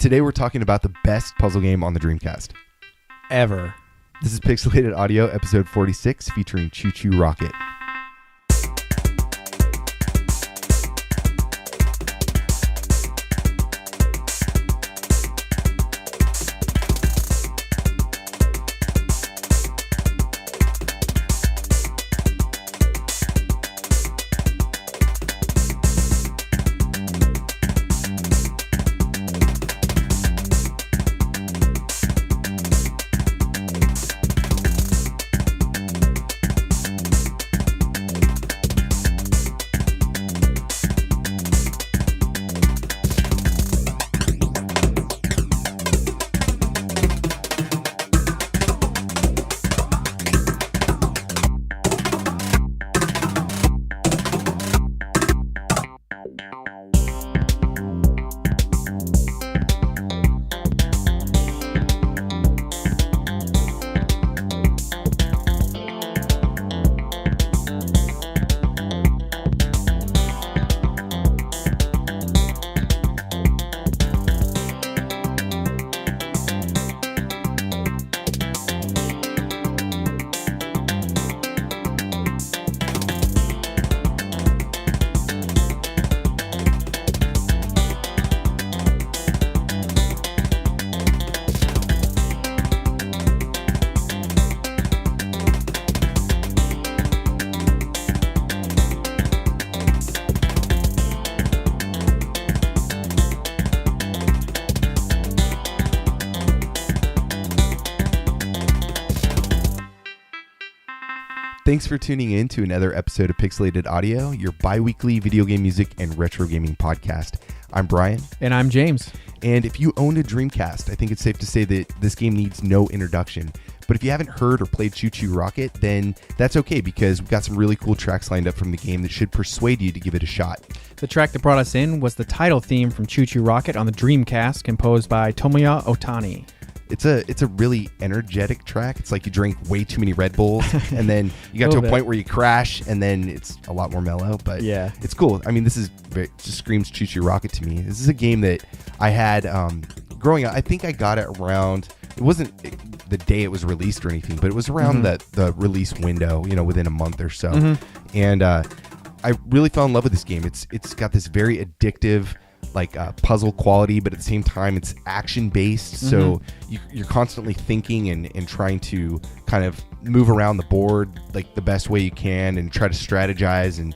Today we're talking about the best puzzle game on the Dreamcast. Ever. This is Pixelated Audio, episode 46, featuring ChuChu Rocket. Thanks for tuning in to another episode of Pixelated Audio, your bi-weekly video game music and retro gaming podcast. I'm Brian. And I'm James. And if you owned a Dreamcast, I think it's safe to say that this game needs no introduction. But if you haven't heard or played ChuChu Rocket, then that's okay, because we've got some really cool tracks lined up from the game that should persuade you to give it a shot. The track that brought us in was the title theme from ChuChu Rocket on the Dreamcast, composed by Tomoya Ohtani. It's a really energetic track. It's like you drink way too many Red Bulls, and then you got to a point where you crash, and then it's a lot more mellow. But yeah, it's cool. I mean, this just screams ChuChu Rocket to me. This is a game that I had growing up. I think I got it around. It wasn't the day it was released or anything, but it was around the release window. Within a month or so. And I really fell in love with this game. It's got this very addictive, puzzle quality, but at the same time it's action based, so you're constantly thinking and trying to kind of move around the board the best way you can and try to strategize, and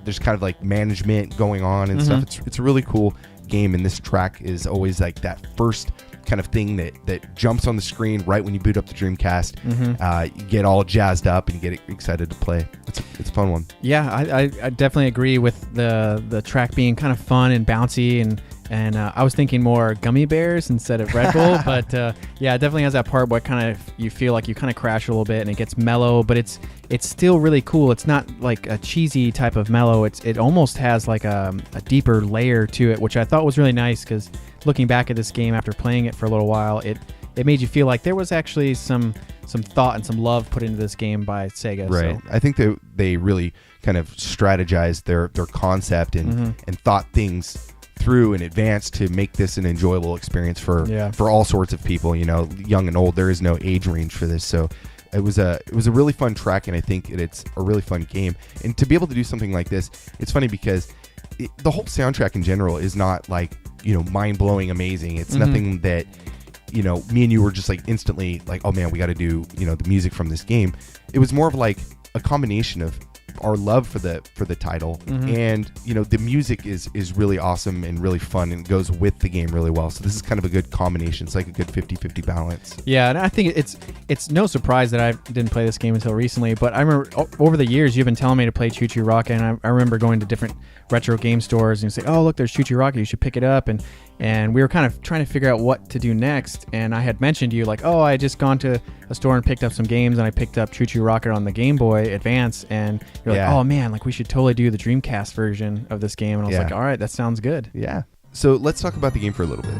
there's kind of management going on and stuff. It's a really cool game, and this track is always that first kind of thing that jumps on the screen right when you boot up the Dreamcast. You get all jazzed up and get excited to play. It's a fun one. Yeah, I definitely agree with the track being kind of fun and bouncy, and I was thinking more gummy bears instead of Red Bull, but yeah, it definitely has that part where you feel like you kind of crash a little bit and it gets mellow, but it's still really cool. It's not like a cheesy type of mellow. It almost has a deeper layer to it, which I thought was really nice, because looking back at this game after playing it for a little while, it made you feel like there was actually some thought and some love put into this game by Sega. Right. So I think they really kind of strategized their concept and thought things through in advance to make this an enjoyable experience for all sorts of people, young and old. There is no age range for this. So it was a really fun track, and I think it's a really fun game. And to be able to do something like this, it's funny because the whole soundtrack in general is not mind-blowing amazing. It's nothing that me and you were just instantly oh man, we got to do the music from this game. It was more of a combination of our love for the title, and the music is really awesome and really fun, and goes with the game really well. So this is kind of a good combination. It's like a good 50-50 balance. Yeah, and I think it's no surprise that I didn't play this game until recently, but I remember over the years you've been telling me to play ChuChu Rocket, and I remember going to different retro game stores and you say, oh look, there's ChuChu Rocket, you should pick it up, and we were kind of trying to figure out what to do next, and I had mentioned to you I had just gone to a store and picked up some games, and I picked up ChuChu Rocket on the Game Boy Advance, and you're oh man, we should totally do the Dreamcast version of this game, and I was all right, that sounds good. Yeah. So let's talk about the game for a little bit.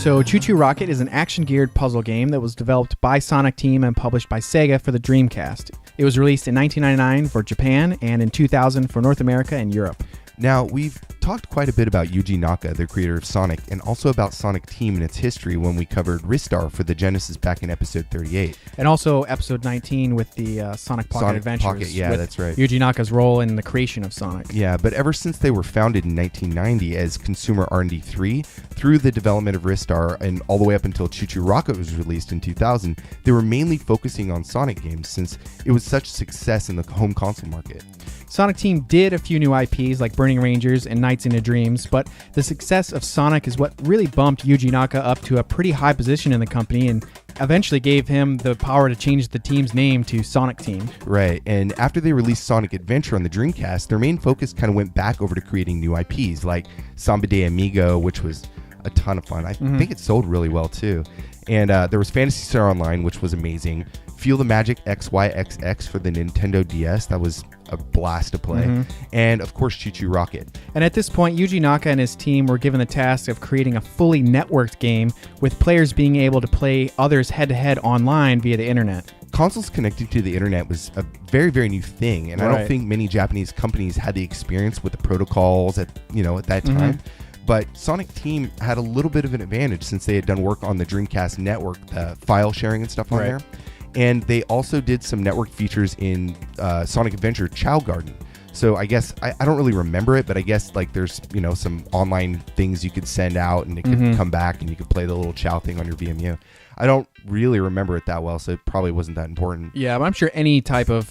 So ChuChu Rocket is an action-geared puzzle game that was developed by Sonic Team and published by Sega for the Dreamcast. It was released in 1999 for Japan and in 2000 for North America and Europe. Now, we've talked quite a bit about Yuji Naka, the creator of Sonic, and also about Sonic Team and its history when we covered Ristar for the Genesis back in episode 38. And also episode 19 with the Sonic Pocket Adventures. Pocket, yeah, that's right. Yuji Naka's role in the creation of Sonic. Yeah, but ever since they were founded in 1990 as Consumer R&D 3, through the development of Ristar and all the way up until ChuChu Rocket was released in 2000, they were mainly focusing on Sonic games since it was such a success in the home console market. Sonic Team did a few new IPs like Burning Rangers and Nights into Dreams, but the success of Sonic is what really bumped Yuji Naka up to a pretty high position in the company and eventually gave him the power to change the team's name to Sonic Team. Right, and after they released Sonic Adventure on the Dreamcast, their main focus kind of went back over to creating new IPs like Samba de Amigo, which was a ton of fun. I think it sold really well too. And there was Phantasy Star Online, which was amazing. Feel the Magic XYXX for the Nintendo DS. That was a blast to play. And of course, ChuChu Rocket. And at this point, Yuji Naka and his team were given the task of creating a fully networked game with players being able to play others head-to-head online via the internet. Consoles connecting to the internet was a very, very new thing, and I don't think many Japanese companies had the experience with the protocols at that time. But Sonic Team had a little bit of an advantage since they had done work on the Dreamcast network, file sharing and stuff on there. And they also did some network features in Sonic Adventure Chow Garden. So I guess, I don't really remember it, but I guess like there's, some online things you could send out and it could come back and you could play the little Chow thing on your VMU. I don't really remember it that well, so it probably wasn't that important. Yeah, but I'm sure any type of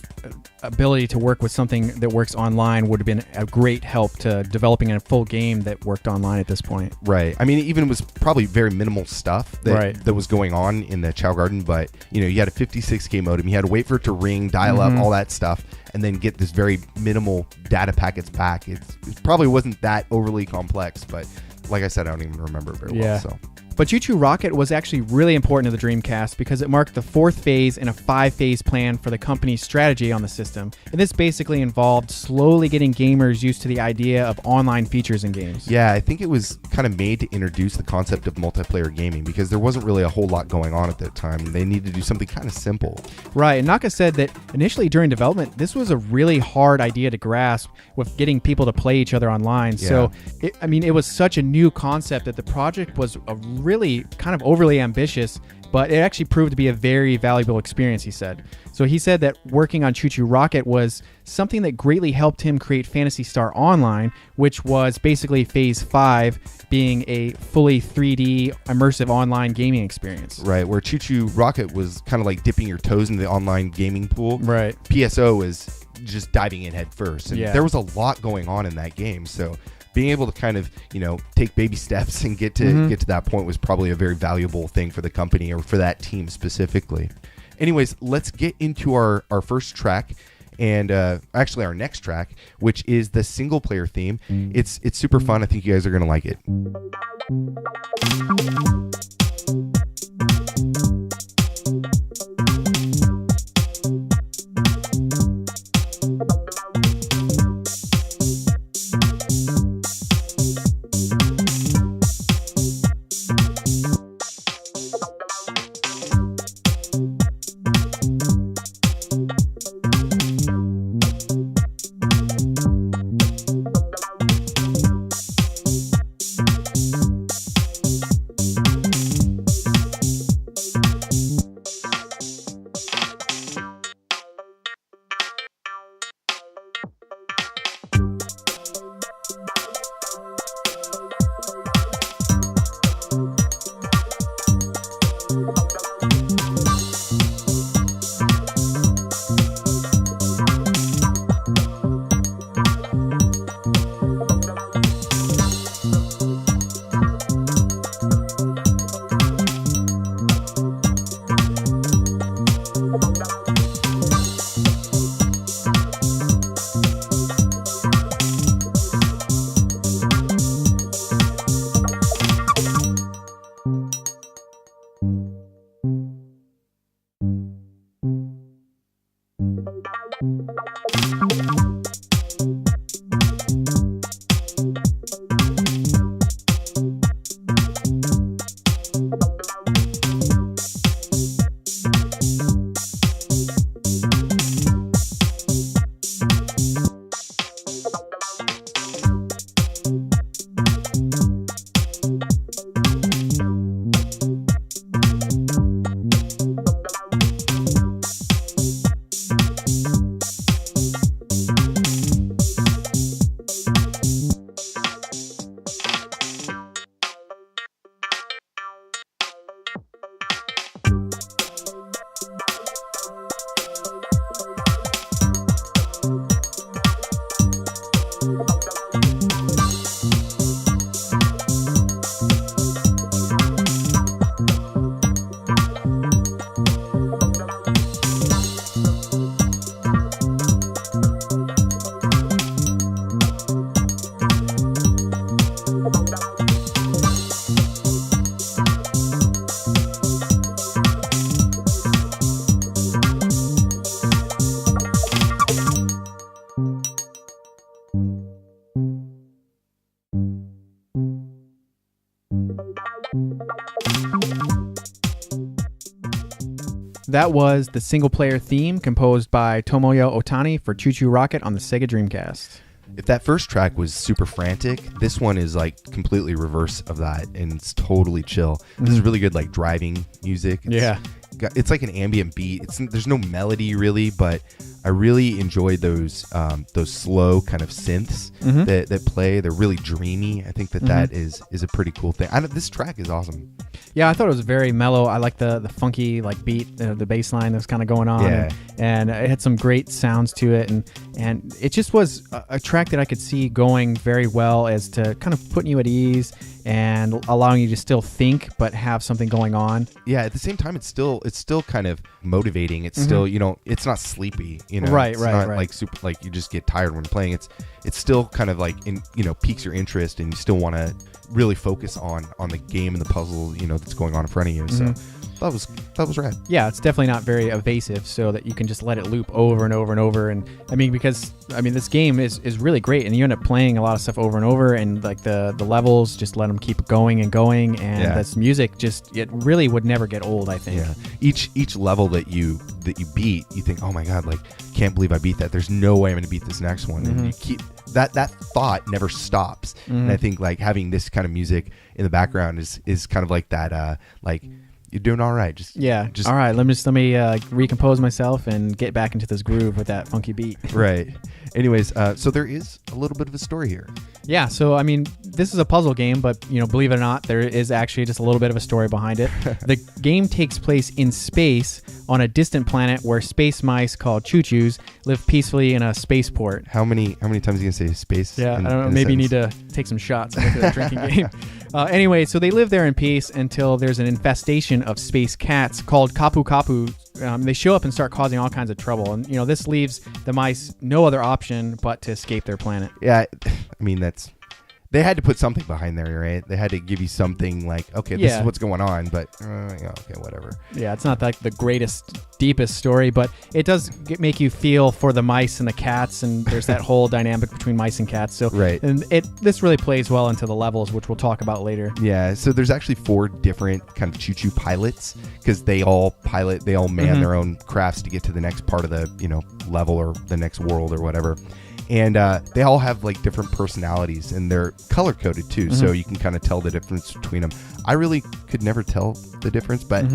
ability to work with something that works online would have been a great help to developing a full game that worked online at this point. Right. I mean, it even was probably very minimal stuff that was going on in the Chow Garden, but you had a 56K modem, you had to wait for it to ring, dial up, all that stuff, and then get this very minimal data packets back. It probably wasn't that overly complex, but like I said, I don't even remember it very well. So. But ChuChu Rocket was actually really important to the Dreamcast because it marked the fourth phase in a 5-phase plan for the company's strategy on the system. And this basically involved slowly getting gamers used to the idea of online features in games. Yeah, I think it was kind of made to introduce the concept of multiplayer gaming because there wasn't really a whole lot going on at that time. They needed to do something kind of simple. Right, and Naka said that initially during development, this was a really hard idea to grasp with getting people to play each other online. Yeah. So, it was such a new concept that the project was a really kind of overly ambitious, but it actually proved to be a very valuable experience, he said. So he said that working on ChuChu Rocket was something that greatly helped him create Phantasy Star Online, which was basically phase 5, being a fully 3D immersive online gaming experience. Right, where ChuChu Rocket was kind of like dipping your toes in the online gaming pool. Right. PSO is just diving in head first. And there was a lot going on in that game, so being able to kind of, take baby steps and get to that point was probably a very valuable thing for the company or for that team specifically. Anyways, let's get into our first track and actually our next track, which is the single player theme. It's super fun. I think you guys are going to like it. That was the single-player theme composed by Tomoya Ohtani for ChuChu Rocket on the Sega Dreamcast. If that first track was super frantic, this one is like completely reverse of that, and it's totally chill. This is really good, like driving music. It's like an ambient beat. There's no melody really, but I really enjoyed those slow kind of synths that play. They're really dreamy. I think that is a pretty cool thing. This track is awesome. Yeah, I thought it was very mellow. I like the funky like beat, the bass line that's kind of going on. Yeah. And it had some great sounds to it, and it just was a track that I could see going very well as to kind of putting you at ease and allowing you to still think but have something going on. Yeah, at the same time it's still kind of motivating. It's still, it's not sleepy, Right, it's right, not right. like super like you just get tired when playing. It's still kind of like piques your interest, and you still want to really focus on the game and the puzzle that's going on in front of you. So that was rad. Yeah, it's definitely not very evasive, so that you can just let it loop over and over and over. And because this game is really great, and you end up playing a lot of stuff over and over, and like the levels just let them keep going and going, and this music it really would never get old, I think. Yeah. Each level that you beat, you think, oh my god, like can't believe I beat that. There's no way I'm going to beat this next one. And you keep that thought never stops. And I think like having this kind of music in the background is kind of like that like you're doing all right. Just all right. Let me recompose myself and get back into this groove with that funky beat. Right. Anyways, so there is a little bit of a story here. Yeah. So this is a puzzle game, but believe it or not, there is actually just a little bit of a story behind it. The game takes place in space on a distant planet where space mice called ChuChus live peacefully in a spaceport. How many times are you gonna say space? Yeah, I don't know. Maybe you need to take some shots and make it a drinking game. Anyway, so they live there in peace until there's an infestation of space cats called Kapu Kapu. They show up and start causing all kinds of trouble. And, this leaves the mice no other option but to escape their planet. Yeah, they had to put something behind there, right? They had to give you something like, okay, this is what's going on, but okay, whatever. Yeah, it's not like the greatest, deepest story, but it does make you feel for the mice and the cats, and there's that whole dynamic between mice and cats. So, right. And this really plays well into the levels, which we'll talk about later. Yeah, so there's actually 4 different kind of ChuChu pilots, because they all man their own crafts to get to the next part of the level or the next world or whatever. And they all have like different personalities, and they're color coded too, so you can kind of tell the difference between them. I really could never tell the difference, but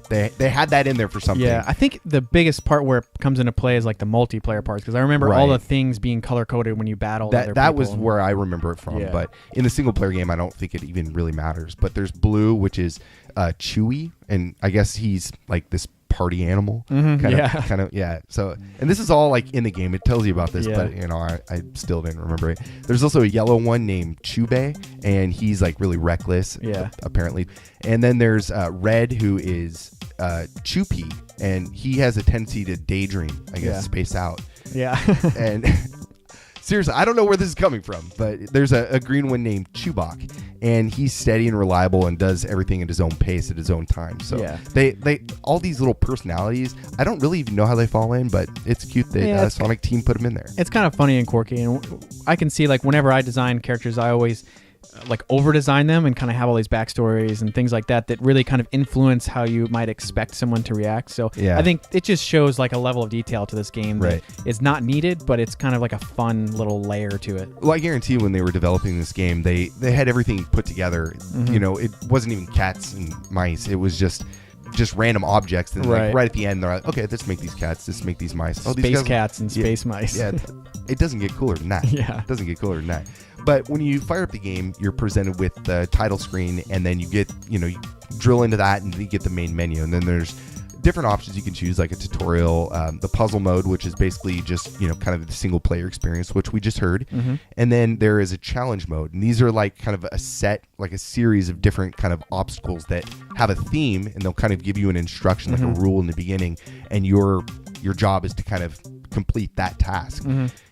they had that in there for something. Yeah, I think the biggest part where it comes into play is like the multiplayer parts, because I remember all the things being color coded when you battle other people. That was where I remember it from. But in the single player game, I don't think it even really matters. But there's Blue, which is Chewy, and I guess he's like this party animal kind of. So, and this is all like in the game, it tells you about this, but I still didn't remember it. There's also a yellow one named Chube, and he's like really reckless, apparently. And then there's Red, who is Chupi, and he has a tendency to daydream, I guess, space out. And seriously, I don't know where this is coming from, but there's a green one named Chubak, and he's steady and reliable and does everything at his own pace at his own time. So they all these little personalities, I don't really even know how they fall in, but it's cute that Sonic Team put them in there. It's kind of funny and quirky, and I can see like whenever I design characters, I always like over design them and kind of have all these backstories and things like that really kind of influence how you might expect someone to react. So I think it just shows like a level of detail to this game that is not needed, but it's kind of like a fun little layer to it. Well, I guarantee when they were developing this game, they had everything put together. It wasn't even cats and mice. It was just random objects, and like right at the end they're like, okay, let's make these cats, let's make these mice. Space cats and space mice. Yeah, it doesn't get cooler than that. It doesn't get cooler than that. But when you fire up the game, you're presented with the title screen, and then you get, you drill into that, and you get the main menu, and then there's different options you can choose, like a tutorial, the puzzle mode, which is basically just kind of the single player experience, which we just heard, and then there is a challenge mode, and these are like kind of a series of different kind of obstacles that have a theme, and they'll kind of give you an instruction, like a rule in the beginning, and your job is to kind of complete that task.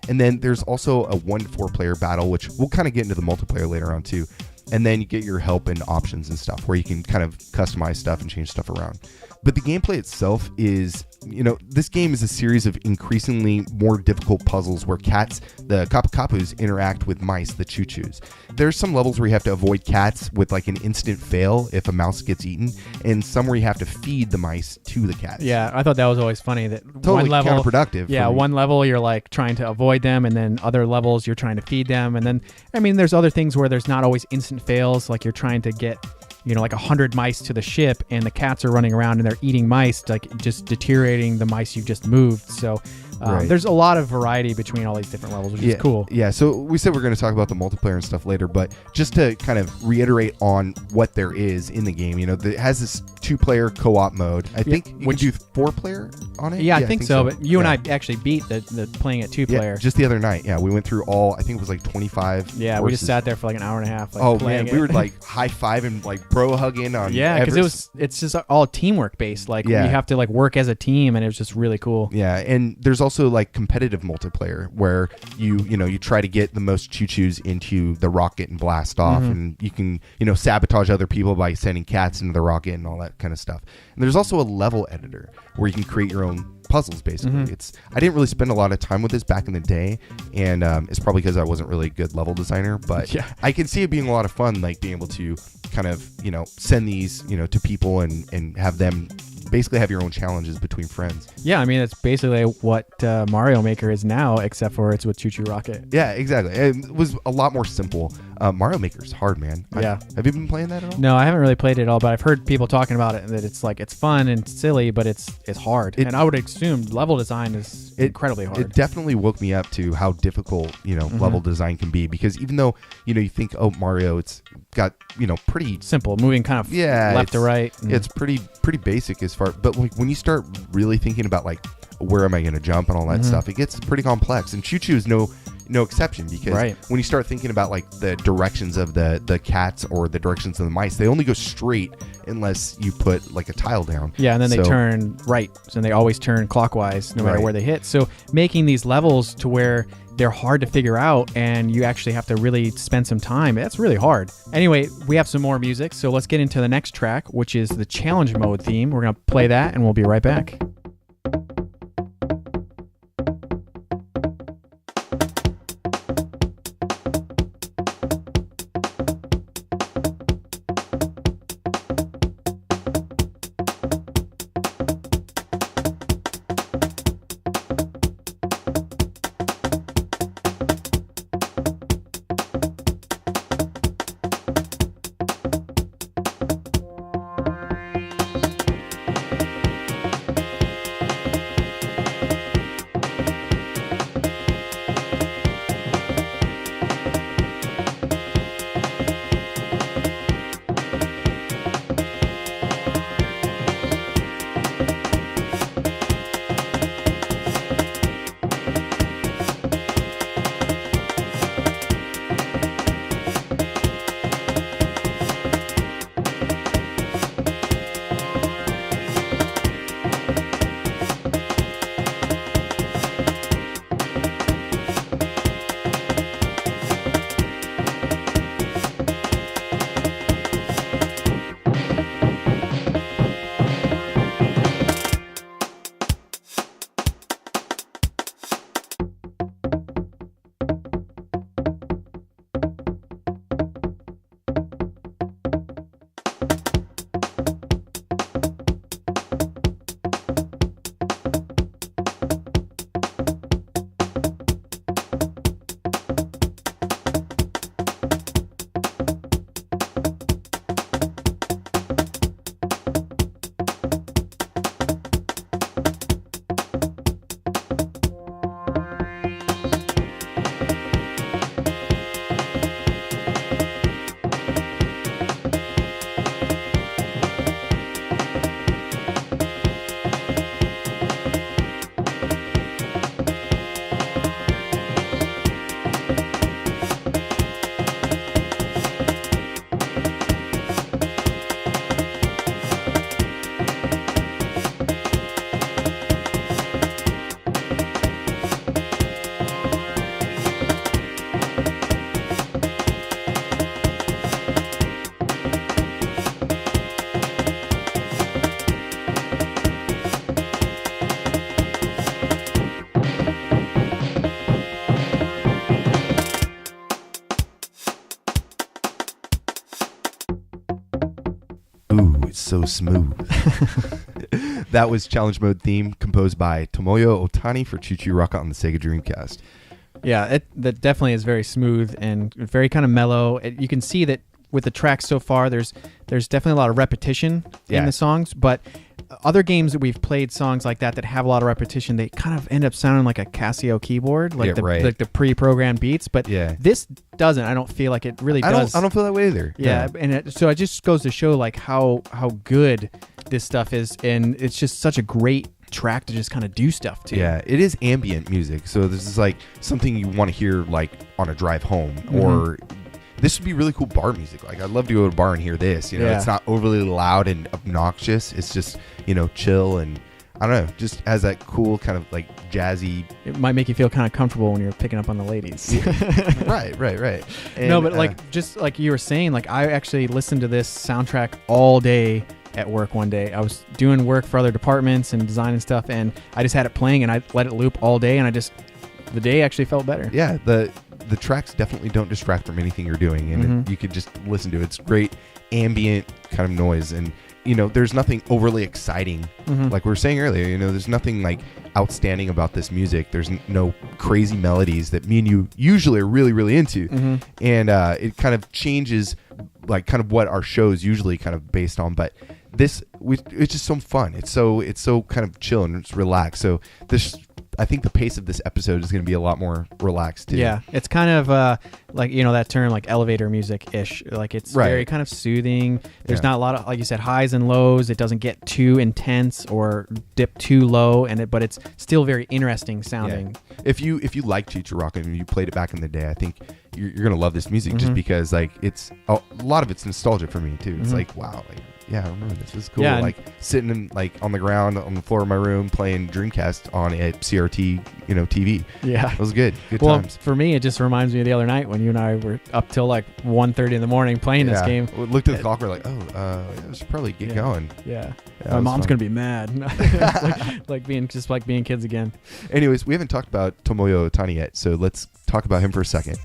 And then there's also a 1 to 4 player battle, which we'll kind of get into the multiplayer later on too. And then you get your help and options and stuff where you can kind of customize stuff and change stuff around. But the gameplay itself is this game is a series of increasingly more difficult puzzles where cats, the Kapu-Kapus, interact with mice, the ChuChus. There's some levels where you have to avoid cats with like an instant fail if a mouse gets eaten, and some where you have to feed the mice to the cats. Yeah, I thought that was always funny. That totally one level, counterproductive. Yeah, one level you're like trying to avoid them, and then other levels you're trying to feed them, and then there's other things where there's not always instant fails, like you're trying to get like 100 mice to the ship, and the cats are running around and they're eating mice, like just deteriorating the mice you've just moved. So there's a lot of variety between all these different levels, which is cool. Yeah, so we said we're going to talk about the multiplayer and stuff later, but just to kind of reiterate on what there is in the game, it has this 2-player co-op mode. I think you can do 4-player on it? Yeah, I think so. But you and I actually beat the playing it 2-player. Yeah, just the other night. Yeah, we went through all, I think it was like 25 Yeah, we just sat there for like an hour and a half. We were like high-fiving, like bro-hugging on because it's just all teamwork based. Like, you have to like work as a team, and it was just really cool. Yeah, and there's also like competitive multiplayer where you try to get the most ChuChus into the rocket and blast off, and you can sabotage other people by sending cats into the rocket and all that kind of stuff. And there's also a level editor where you can create your own puzzles, basically. I didn't really spend a lot of time with this back in the day, and it's probably because I wasn't really a good level designer, but I can see it being a lot of fun, like being able to kind of send these to people and have them basically have your own challenges between friends. Yeah, it's basically what Mario Maker is now, except for it's with ChuChu Rocket. Yeah, exactly. It was a lot more simple. Mario Maker's hard, man. Yeah. Have you been playing that at all? No, I haven't really played it at all, but I've heard people talking about it, and that it's fun and silly, but it's hard. And I would assume level design is incredibly hard. It definitely woke me up to how difficult level design can be, because even though you think, oh, Mario, it's got pretty simple, moving kind of left to right. It's pretty basic as far, but like when you start really thinking about like where am I going to jump and all that stuff, it gets pretty complex. And ChuChu is no exception, because when you start thinking about like the directions of the cats or the directions of the mice, they only go straight unless you put like a tile down. Yeah, and then they turn right, so they always turn clockwise no matter where they hit. So making these levels to where they're hard to figure out and you actually have to really spend some time, that's really hard. Anyway, we have some more music, so let's get into the next track, which is the challenge mode theme. We're going to play that and we'll be right back. it's so smooth. That was Challenge Mode theme composed by Tomoya Ohtani for ChuChu Rocket on the Sega Dreamcast. Yeah, that definitely is very smooth and very kind of mellow. You can see that with the tracks so far, there's definitely a lot of repetition in the songs, but other games that we've played songs like that have a lot of repetition, they kind of end up sounding like a Casio keyboard, like the pre-programmed beats. But this doesn't. I don't feel like it really does. I don't feel that way either. Yeah, and so it just goes to show like how good this stuff is, and it's just such a great track to just kind of do stuff to. Yeah, it is ambient music, so this is like something you want to hear like on a drive home, or this would be really cool bar music. Like, I'd love to go to a bar and hear this. You know, it's not overly loud and obnoxious. It's just, you know, chill, and I don't know, just has that cool kind of like jazzy. It might make you feel kind of comfortable when you're picking up on the ladies. Right. And, no, but like just like you were saying, like I actually listened to this soundtrack all day at work one day. I was doing work for other departments and design and stuff, and I just had it playing and I let it loop all day, and the day actually felt better. Yeah, the tracks definitely don't distract from anything you're doing, and you could just listen to it. It's great ambient kind of noise, and you know, there's nothing overly exciting. Like we were saying earlier, you know, there's nothing like outstanding about this music. There's no crazy melodies that me and you usually are really, really into, and it kind of changes like kind of what our show's usually kind of based on. But it's just so fun. It's so kind of chill and it's relaxed. So I think the pace of this episode is going to be a lot more relaxed too. Yeah, it's kind of like, you know, that term like elevator music-ish. Like it's very kind of soothing. There's not a lot of, like you said, highs and lows. It doesn't get too intense or dip too low, but it's still very interesting sounding. Yeah. If you like ChuChu Rocket and you played it back in the day, I think you're going to love this music just because like it's a lot of it's nostalgia for me too. It's like, wow, like, yeah, I remember this. This is cool. Yeah, like sitting in, like on the ground on the floor of my room playing Dreamcast on a CRT, you know, TV. Yeah, it was good. Good well, times. For me, it just reminds me of the other night when you and I were up till like 1:30 in the morning playing this game. We looked at the clock. We're like, I should probably get going. Yeah, my mom's gonna be mad. like being kids again. Anyways, we haven't talked about Tomoya Ohtani yet, so let's talk about him for a second.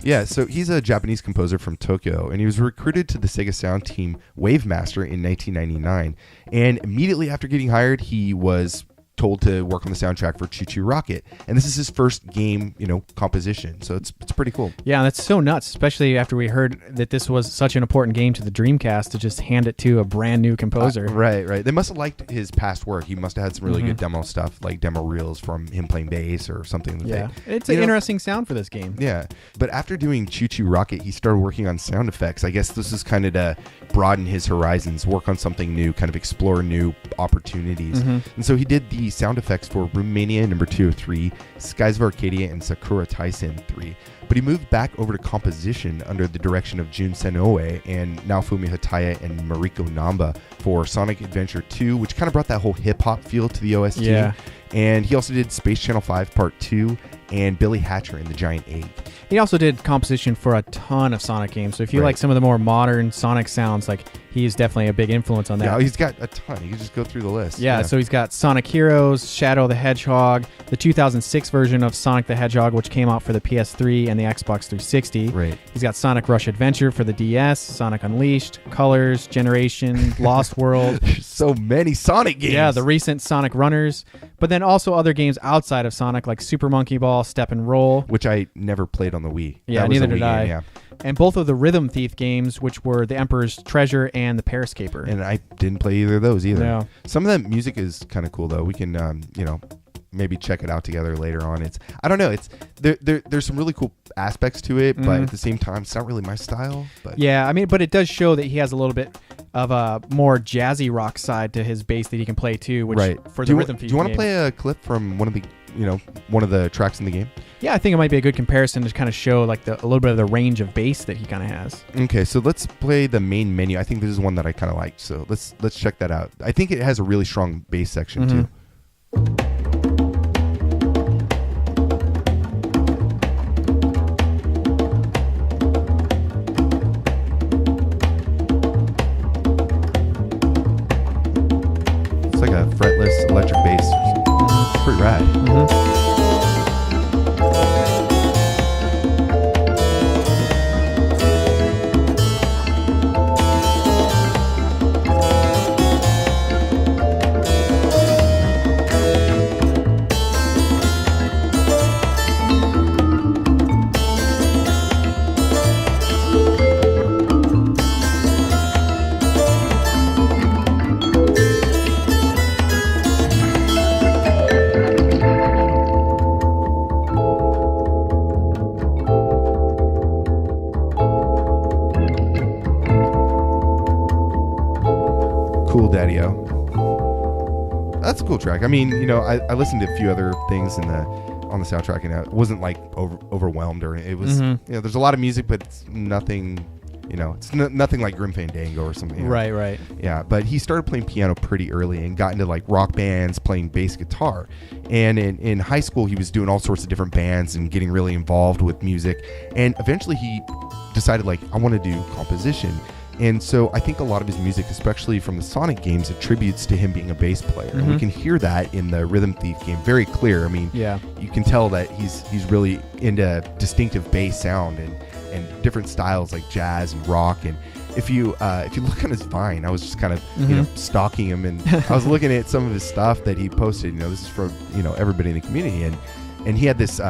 Yeah, so he's a Japanese composer from Tokyo, and he was recruited to the Sega Sound team Wavemaster in 1999. And immediately after getting hired, he was told to work on the soundtrack for ChuChu Rocket, and this is his first game, you know, composition. So it's pretty cool. Yeah, that's so nuts, especially after we heard that this was such an important game to the Dreamcast to just hand it to a brand new composer. Right. They must have liked his past work. He must have had some really good demo stuff, like demo reels from him playing bass or something. Yeah, it's an interesting sound for this game. Yeah, but after doing ChuChu Rocket, he started working on sound effects. I guess this is kind of to broaden his horizons, work on something new, kind of explore new opportunities. And so he did the sound effects for Roomania number 2 of 3, Skies of Arcadia, and Sakura Taisen 3. But he moved back over to composition under the direction of Jun Senoue and Naofumi Hataya and Mariko Namba for Sonic Adventure 2, which kind of brought that whole hip-hop feel to the OST. Yeah. And he also did Space Channel 5 Part 2 and Billy Hatcher and the Giant Egg. He also did composition for a ton of Sonic games. So if you like some of the more modern Sonic sounds, like he's definitely a big influence on that. Yeah, he's got a ton. You can just go through the list. Yeah, so he's got Sonic Heroes, Shadow the Hedgehog, the 2006 version of Sonic the Hedgehog, which came out for the PS3 and the Xbox 360. Right. He's got Sonic Rush Adventure for the DS, Sonic Unleashed, Colors, Generation, Lost World. So many Sonic games. Yeah, the recent Sonic Runners, but then also other games outside of Sonic like Super Monkey Ball, Step and Roll. Which I never played on the Wii. Yeah, neither did I. Yeah. And both of the Rhythm Thief games, which were The Emperor's Treasure and The Periscaper. And I didn't play either of those either. No. Some of that music is kind of cool, though. We can, maybe check it out together later on. I don't know. There's some really cool aspects to it, but at the same time, it's not really my style. But yeah, I mean, but it does show that he has a little bit of a more jazzy rock side to his bass that he can play too. Which for the Rhythm Thief. Do you want to play a clip from one of the tracks in the game? Yeah, I think it might be a good comparison to kind of show like a little bit of the range of bass that he kind of has. Okay, so let's play the main menu. I think this is one that I kind of liked, so let's check that out. I think it has a really strong bass section too. It's like a fretless electric bass. It's pretty rad. That's a cool track. I mean, I listened to a few other things on the soundtrack, and I wasn't like overwhelmed, or it was. There's a lot of music, but it's nothing. It's nothing like Grim Fandango or something. Right. Yeah, but he started playing piano pretty early and got into like rock bands, playing bass guitar. And in high school, he was doing all sorts of different bands and getting really involved with music. And eventually, he decided like, I want to do composition. And so I think a lot of his music, especially from the Sonic games, attributes to him being a bass player. And we can hear that in the Rhythm Thief game very clear. I mean, you can tell that he's really into distinctive bass sound and different styles like jazz and rock. And if you look on his Vine, I was just kind of stalking him, and I was looking at some of his stuff that he posted. This is from everybody in the community, and he had this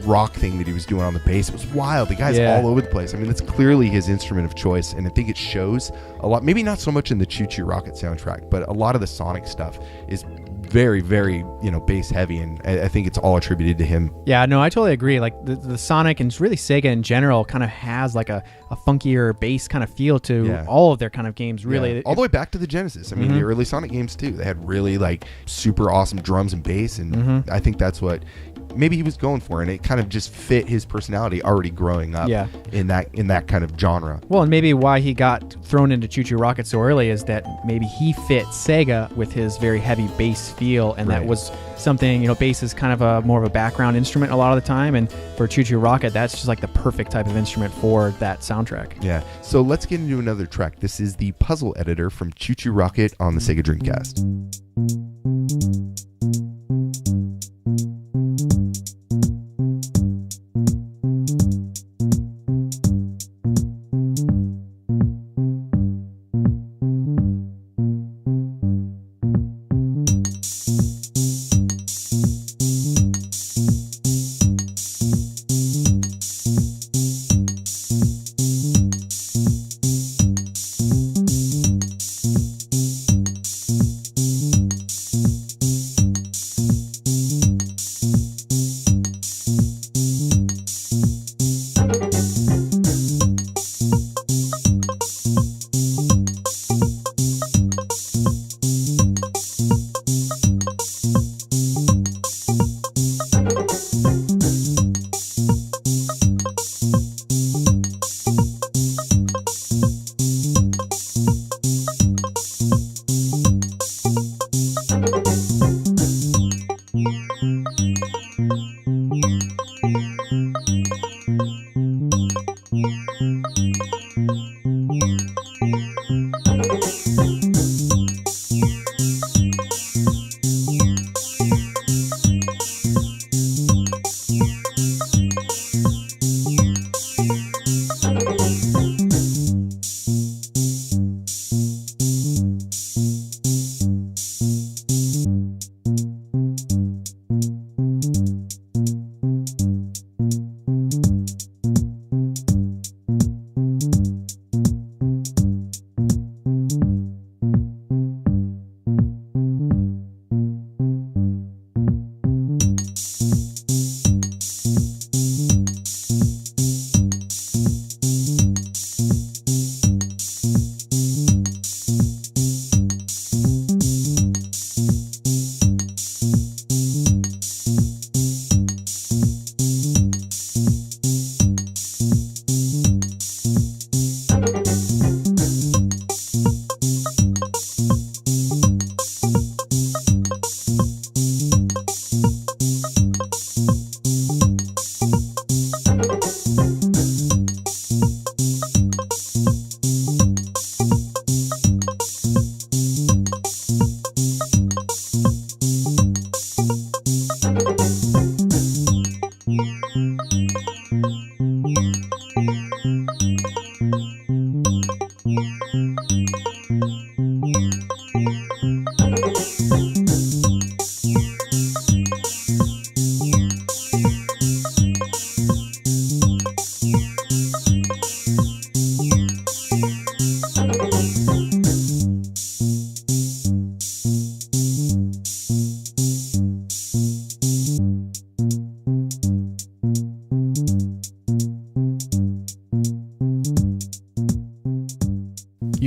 rock thing that he was doing on the bass. It was wild. The guy's all over the place. I mean, that's clearly his instrument of choice, and I think it shows a lot. Maybe not so much in the ChuChu Rocket soundtrack, but a lot of the Sonic stuff is very, very bass heavy, and I think it's all attributed to him. Yeah, no, I totally agree. Like the Sonic and really Sega in general kind of has like a funkier bass kind of feel to all of their kind of games. Really, all the way back to the Genesis. I mean, the early Sonic games too. They had really like super awesome drums and bass, and I think that's what maybe he was going for, and it kind of just fit his personality already growing up in that kind of genre. Well, and maybe why he got thrown into ChuChu Rocket so early is that maybe he fit Sega with his very heavy bass feel, and that was something, bass is kind of a more of a background instrument a lot of the time, and for ChuChu Rocket, that's just like the perfect type of instrument for that soundtrack. Yeah. So let's get into another track. This is the puzzle editor from ChuChu Rocket on the Sega Dreamcast.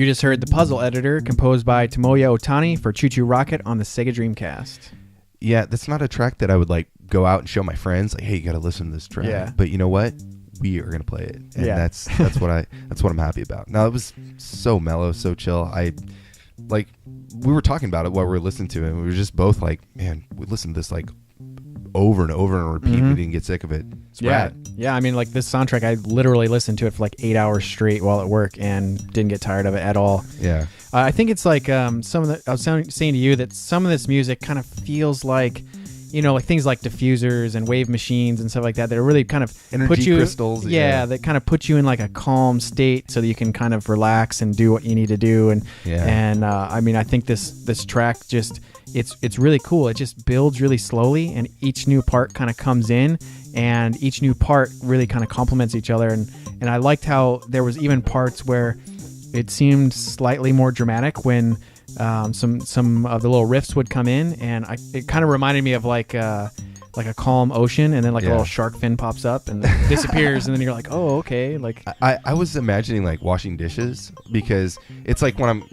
You just heard The Puzzle Editor, composed by Tomoya Ohtani for ChuChu Rocket on the Sega Dreamcast. Yeah, that's not a track that I would like go out and show my friends. Like, hey, you got to listen to this track. Yeah. But you know what? We are gonna play it, and that's what I'm happy about. Now, it was so mellow, so chill. We were talking about it while we were listening to it, and we were just both like, man, we listened to this like over and over and repeat. We didn't get sick of it. It's rad. Yeah, I mean, like this soundtrack, I literally listened to it for like 8 hours straight while at work and didn't get tired of it at all. Yeah. I think it's like I was saying to you that some of this music kind of feels like, like things like diffusers and wave machines and stuff like that are really kind of put you crystals. That kind of put you in like a calm state so that you can kind of relax and do what you need to do. And I mean, I think this track just it's really cool. It just builds really slowly, and each new part kind of comes in, and each new part really kind of complements each other. And I liked how there was even parts where it seemed slightly more dramatic when some of the little riffs would come in, and it kind of reminded me of like a calm ocean, and then like a little shark fin pops up and disappears, and then you're like, oh, okay. Like I was imagining like washing dishes, because it's like when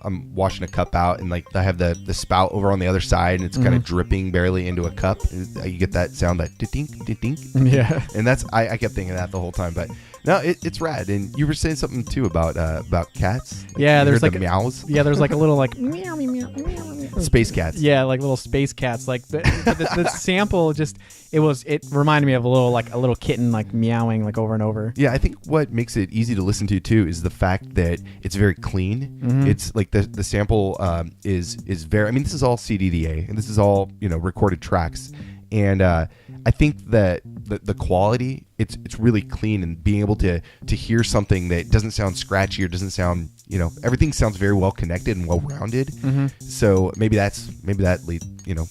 I'm washing a cup out, and like I have the spout over on the other side, and it's kind of dripping barely into a cup. You get that sound, that dink, dink. Yeah. And that's I kept thinking that the whole time, but no, it's rad. And you were saying something too about cats. Yeah, there's like the meows. Yeah, there's like a little like meow meow meow. Space cats. Yeah, like little space cats. Like the sample it reminded me of a little kitten like meowing like over and over. Yeah, I think what makes it easy to listen to too is the fact that it's very clean. It's like the sample is very. I mean, this is all CDDA, and this is all recorded tracks, and I think that the quality, it's really clean, and being able to hear something that doesn't sound scratchy or doesn't sound, everything sounds very well connected and well rounded. So maybe that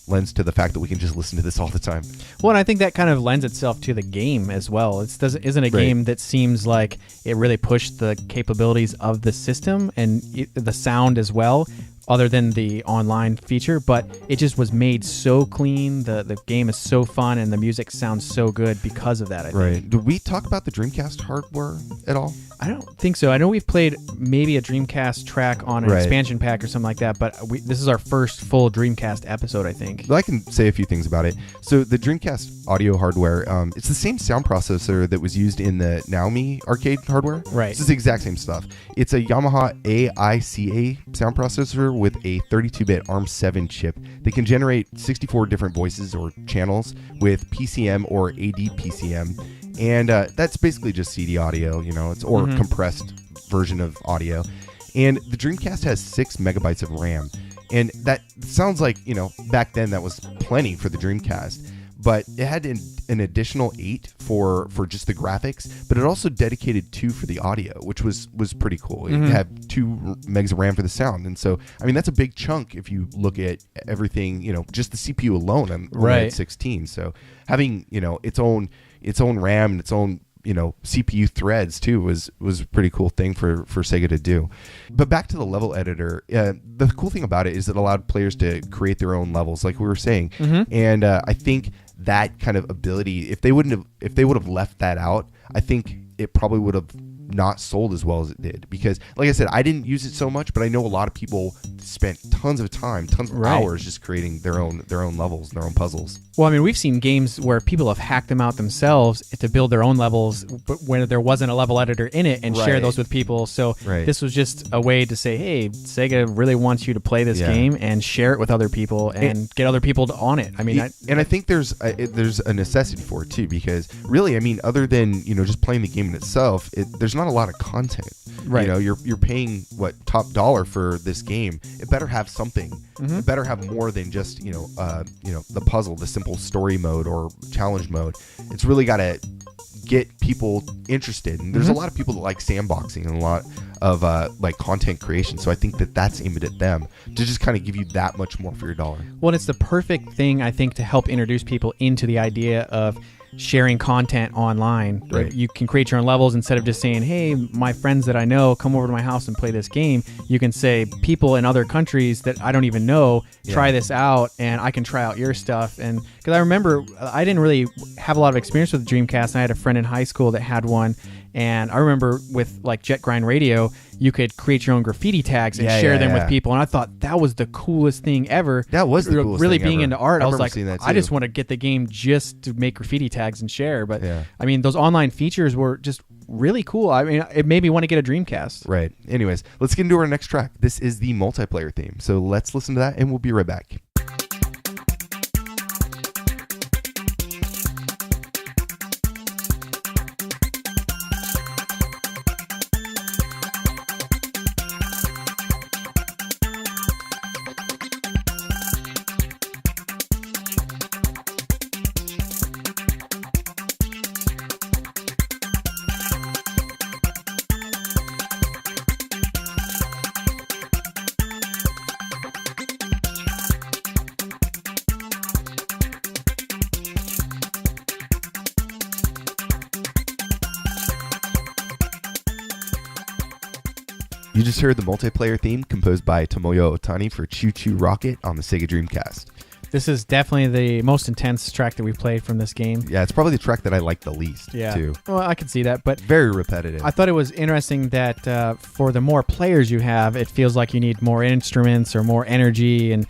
lends to the fact that we can just listen to this all the time. Well, and I think that kind of lends itself to the game as well. It isn't a game that seems like it really pushed the capabilities of the system and the sound as well, other than the online feature, but it just was made so clean. The game is so fun, and the music sounds so good because of that, I think. Did we talk about the Dreamcast hardware at all? I don't think so. I know we've played maybe a Dreamcast track on an expansion pack or something like that, but this is our first full Dreamcast episode, I think. Well, I can say a few things about it. So the Dreamcast audio hardware, it's the same sound processor that was used in the Naomi arcade hardware. Right. It's the exact same stuff. It's a Yamaha AICA sound processor with a 32-bit ARM7 chip that can generate 64 different voices or channels with PCM or ADPCM. And that's basically just CD audio, it's or compressed version of audio. And the Dreamcast has 6 megabytes of RAM. And that sounds like, back then that was plenty for the Dreamcast. But it had an additional 8 for just the graphics, but it also dedicated 2 for the audio, which was pretty cool. It had 2 megs of RAM for the sound. And so, I mean, that's a big chunk if you look at everything, just the CPU alone on at 16. So having, its own RAM and its own CPU threads too was a pretty cool thing for Sega to do. But back to the level editor, the cool thing about it is it allowed players to create their own levels, like we were saying. And I think that kind of ability, if they would have left that out, I think it probably would have not sold as well as it did, because like I said, I didn't use it so much, but I know a lot of people spent tons of hours just creating their own levels, their own puzzles. Well, I mean, we've seen games where people have hacked them out themselves to build their own levels, but when there wasn't a level editor in it, and share those with people. So this was just a way to say, hey, Sega really wants you to play this game and share it with other people and get other people on it. I mean, I think there's a necessity for it too, because really, I mean, other than just playing the game in itself, there's not a lot of content. You're paying top dollar for this game. It better have something. It better have more than just the puzzle, the simple story mode or challenge mode. It's really got to get people interested, and there's a lot of people that like sandboxing and a lot of like content creation, so I think that's aimed at them to just kind of give you that much more for your dollar. Well, it's the perfect thing, I think, to help introduce people into the idea of sharing content online. You can create your own levels instead of just saying, hey, my friends that I know, come over to my house and play this game. You can say, people in other countries that I don't even know, try this out, and I can try out your stuff. And because I remember I didn't really have a lot of experience with the Dreamcast, and I had a friend in high school that had one, And I remember with like Jet Grind Radio, you could create your own graffiti tags and share them with people. And I thought that was the coolest thing ever. That was the coolest really thing being ever. into art. I was like, I just want to get the game just to make graffiti tags and share. But I mean, those online features were just really cool. I mean, it made me want to get a Dreamcast. Right. Anyways, let's get into our next track. This is the multiplayer theme. So let's listen to that and we'll be right back. You just heard the multiplayer theme composed by Tomoya Ohtani for ChuChu Rocket on the Sega Dreamcast. This is definitely the most intense track that we played from this game. Yeah, it's probably the track that I like the least, too. Well, I can see that, but very repetitive. I thought it was interesting that for the more players you have, it feels like you need more instruments or more energy and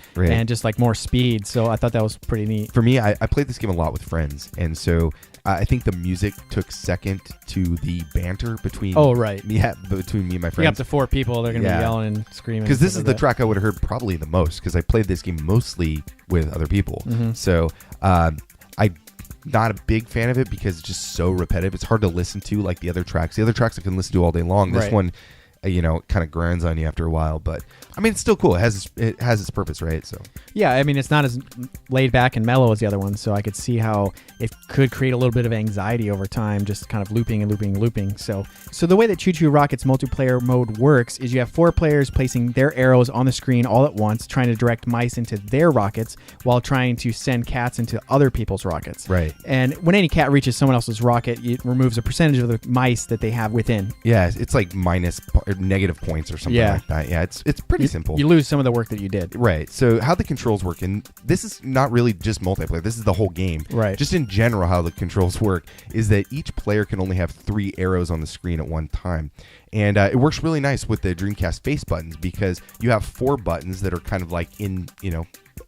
just like more speed. So I thought that was pretty neat. For me, I played this game a lot with friends, and so I think the music took second to the banter between. Oh, right. Between me and my friends. You up to 4 people, they're going to be yelling and screaming. Because this is the track I would have heard probably the most, because I played this game mostly with other people. So I'm not a big fan of it because it's just so repetitive. It's hard to listen to like the other tracks. The other tracks I can listen to all day long. This one, kind of grinds on you after a while, but I mean, it's still cool. It has its purpose, right? So yeah, I mean, it's not as laid back and mellow as the other one, so I could see how it could create a little bit of anxiety over time, just kind of looping and looping and looping. So the way that ChuChu Rocket's multiplayer mode works is you have 4 players placing their arrows on the screen all at once, trying to direct mice into their rockets while trying to send cats into other people's rockets. Right. And when any cat reaches someone else's rocket, it removes a percentage of the mice that they have within. Yeah, it's like minus or negative points or something like that. Yeah, it's pretty simple. You lose some of the work that you did. Right. So how the controls work, and this is not really just multiplayer, this is the whole game. Right. Just in general, how the controls work is that each player can only have 3 arrows on the screen at one time. And it works really nice with the Dreamcast face buttons because you have 4 buttons that are kind of like in,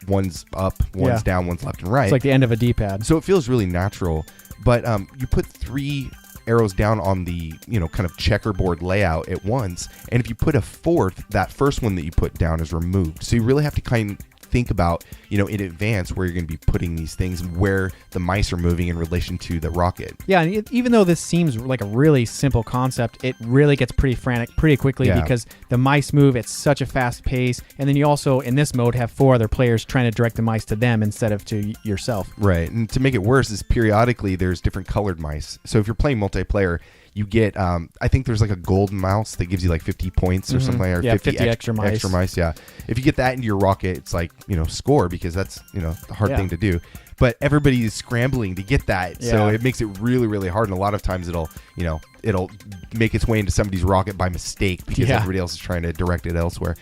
one's up, one's down, one's left and right. It's like the end of a D-pad. So it feels really natural. But you put 3 arrows down on the kind of checkerboard layout at once, and if you put a 4th, that first one that you put down is removed. So you really have to kind of think about in advance where you're going to be putting these things and where the mice are moving in relation to the rocket. Yeah, and even though this seems like a really simple concept, it really gets pretty frantic pretty quickly because the mice move at such a fast pace, and then you also in this mode have 4 other players trying to direct the mice to them instead of to yourself. Right, and to make it worse is periodically there's different colored mice. So if you're playing multiplayer, you get, I think there's like a gold mouse that gives you like 50 points or something, or 50 extra mice. Extra mice, yeah. If you get that into your rocket, it's like, score, because that's, the hard thing to do. But everybody is scrambling to get that, so it makes it really, really hard. And a lot of times it'll make its way into somebody's rocket by mistake because everybody else is trying to direct it elsewhere.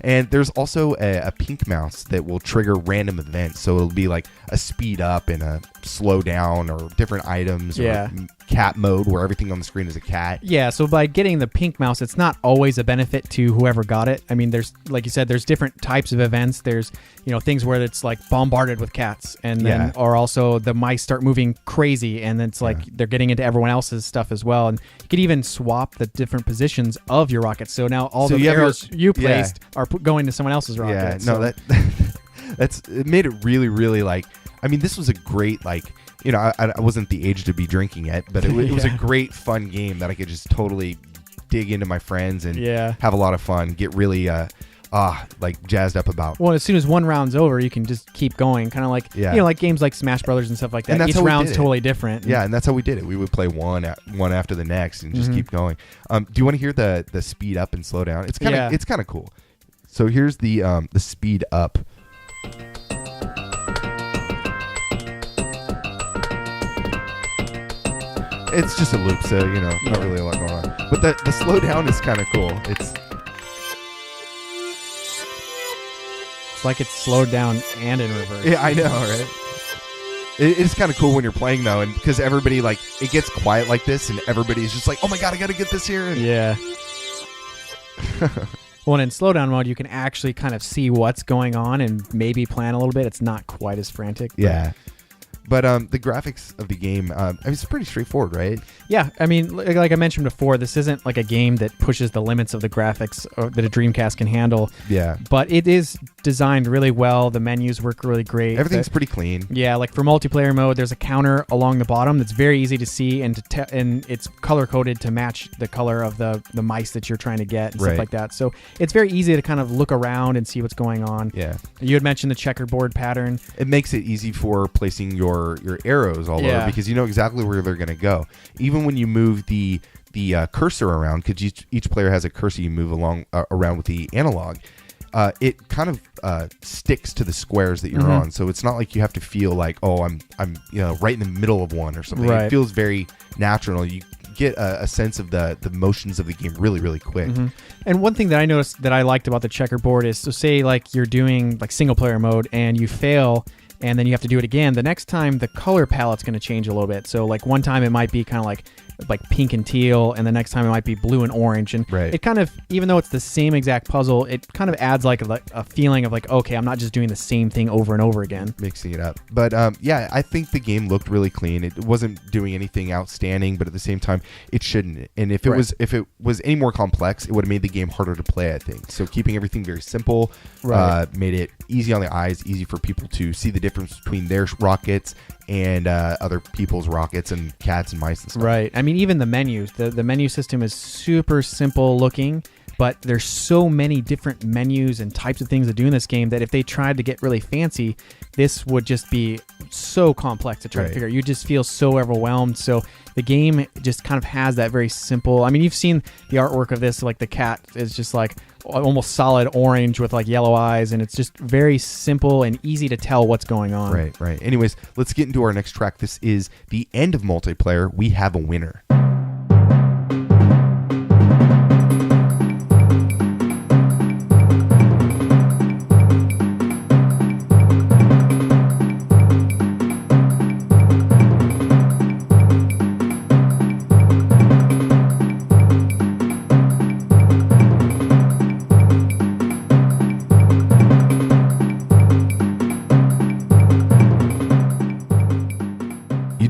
And there's also a pink mouse that will trigger random events. So it'll be like a speed up and a slow down or different items or cat mode where everything on the screen is a cat. Yeah, so by getting the pink mouse, it's not always a benefit to whoever got it. I mean, there's, like you said, there's different types of events. There's, things where it's like bombarded with cats, and then or also the mice start moving crazy, and then it's like they're getting into everyone else's stuff as well. And you can even swap the different positions of your rocket. So now all the arrows you placed are going to someone else's rocket. Yeah, no, it made it really, really like, I mean, this was a great, like, I wasn't the age to be drinking it, but it was a great, fun game that I could just totally dig into my friends and have a lot of fun, get really, like jazzed up about. Well, as soon as one round's over, you can just keep going, kind of like, like games like Smash Brothers and stuff like that. Each round's totally different. Yeah, and that's how we did it. We would play one after the next and just keep going. Do you want to hear the speed up and slow down? It's kind of cool. So here's the speed up. It's just a loop, so not really a lot going on. But the slow down is kind of cool. It's like it's slowed down and in reverse. Yeah, I know, right? It is kind of cool when you're playing though, and because everybody like it gets quiet like this, and everybody's just like, "Oh my god, I got to get this here." And yeah. Well, in slowdown mode, you can actually kind of see what's going on and maybe plan a little bit. It's not quite as frantic. Yeah. But the graphics of the game, it's pretty straightforward, right? Yeah, I mean, like I mentioned before, this isn't like a game that pushes the limits of the graphics that a Dreamcast can handle. Yeah. But it is designed really well. The menus work really great. Everything's pretty clean. Yeah, like for multiplayer mode, there's a counter along the bottom that's very easy to see, and and it's color-coded to match the color of the mice that you're trying to get and stuff like that. So it's very easy to kind of look around and see what's going on. Yeah. You had mentioned the checkerboard pattern. It makes it easy for placing your arrows all over because you know exactly where they're going to go. Even when you move the cursor around, because each player has a cursor you move around with the analog, it kind of sticks to the squares that you're on. So it's not like you have to feel like, oh, I'm right in the middle of one or something. Right. It feels very natural. You get a sense of the motions of the game really, really quick. And one thing that I noticed that I liked about the checkerboard is, so say like you're doing like single player mode and you fail, and then you have to do it again. The next time, the color palette's going to change a little bit. So like one time it might be kind of like pink and teal, and the next time it might be blue and orange. And it kind of, even though it's the same exact puzzle, it kind of adds like a feeling of like, okay, I'm not just doing the same thing over and over again. Mixing it up. But yeah, I think the game looked really clean. It wasn't doing anything outstanding, but at the same time, it shouldn't. And if it was any more complex, it would have made the game harder to play, I think. So keeping everything very simple made it easy on the eyes, easy for people to see the difference between their rockets and other people's rockets and cats and mice and stuff. Right. I mean, even the menus, the menu system is super simple looking, but there's so many different menus and types of things to do in this game that if they tried to get really fancy, this would just be so complex to try to figure out. You just feel so overwhelmed. So the game just kind of has that very simple. I mean, you've seen the artwork of this, like the cat is just like almost solid orange with like yellow eyes, and it's just very simple and easy to tell what's going on. Right. Anyways, let's get into our next track. This is the end of multiplayer. We have a winner.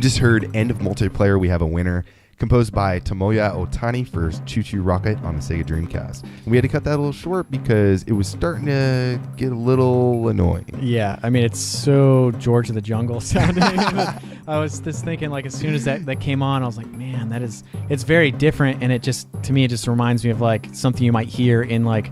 Just heard End of Multiplayer, We Have a Winner, composed by Tomoya Ohtani for ChuChu Rocket on the Sega Dreamcast. And we had to cut that a little short because it was starting to get a little annoying. Yeah, I mean, it's so George of the Jungle sounding. I was just thinking, like, as soon as that came on, I was like, man, it's very different, and it just, to me, it just reminds me of, like, something you might hear in, like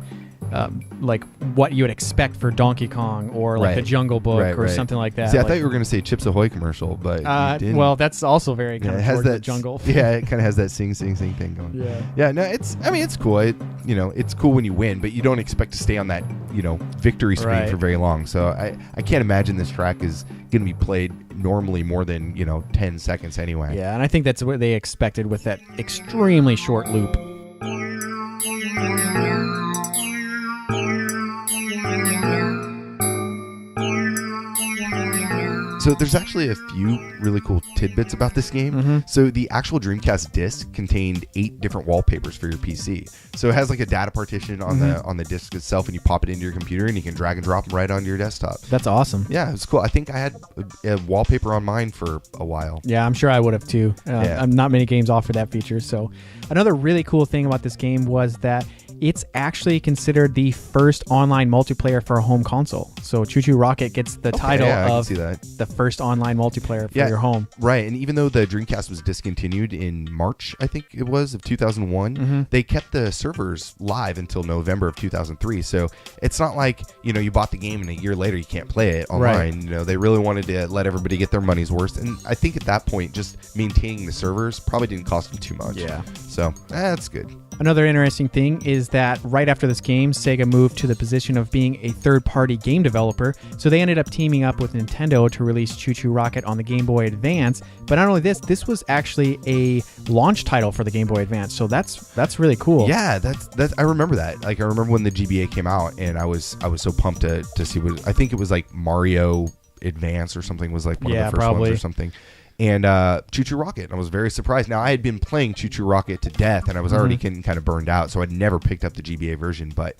what you would expect for Donkey Kong or like the Jungle Book or something like that. See, I thought you were going to say Chips Ahoy commercial, but you didn't. Well, that's also very kind of has that jungle. Yeah, it kind of has that sing thing going. Yeah. No, it's cool. It's cool when you win, but you don't expect to stay on that victory screen for very long. So I can't imagine this track is going to be played normally more than 10 seconds anyway. Yeah, and I think that's what they expected with that extremely short loop. So there's actually a few really cool tidbits about this game. So the actual Dreamcast disc contained 8 different wallpapers for your PC. So it has like a data partition on the disc itself, and you pop it into your computer, and you can drag and drop them right onto your desktop. That's awesome. Yeah, it's cool. I think I had a wallpaper on mine for a while. Yeah, I'm sure I would have too. Not many games offer that feature. So another really cool thing about this game was that it's actually considered the first online multiplayer for a home console. So ChuChu Rocket gets the title of the first online multiplayer for your home. Right, and even though the Dreamcast was discontinued in March, I think it was, of 2001, they kept the servers live until November of 2003. So it's not like, you bought the game and a year later you can't play it online. They really wanted to let everybody get their money's worth. And I think at that point, just maintaining the servers probably didn't cost them too much. Yeah. So that's good. Another interesting thing is that right after this game, Sega moved to the position of being a third-party game developer, so they ended up teaming up with Nintendo to release ChuChu Rocket on the Game Boy Advance. But not only this was actually a launch title for the Game Boy Advance, so that's really cool. Yeah, that's I remember that. Like, I remember when the GBA came out, and I was so pumped to see what I think it was like Mario Advance or something was like one of the first probably. ones or something. And ChuChu Rocket. And I was very surprised. Now, I had been playing ChuChu Rocket to death, and I was already getting kind of burned out, so I'd never picked up the GBA version. But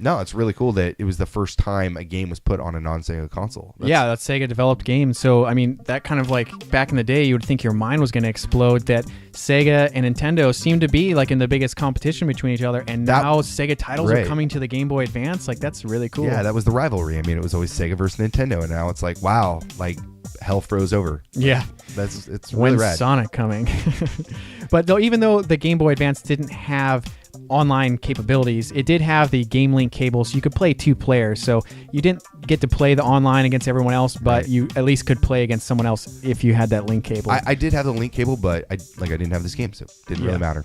no, it's really cool that it was the first time a game was put on a non-Sega console. That's Sega-developed game. So, I mean, that kind of like back in the day, you would think your mind was going to explode that Sega and Nintendo seemed to be like in the biggest competition between each other, and now Sega titles are coming to the Game Boy Advance. Like, that's really cool. Yeah, that was the rivalry. I mean, it was always Sega versus Nintendo, and now it's like, wow, like hell froze over. Yeah. It's really rad. When's Sonic coming? But even though the Game Boy Advance didn't have online capabilities, it did have the Game Link cable, so you could play 2 players. So you didn't get to play the online against everyone else, but you at least could play against someone else if you had that link cable. I did have the link cable, but I didn't have this game, so it didn't really matter.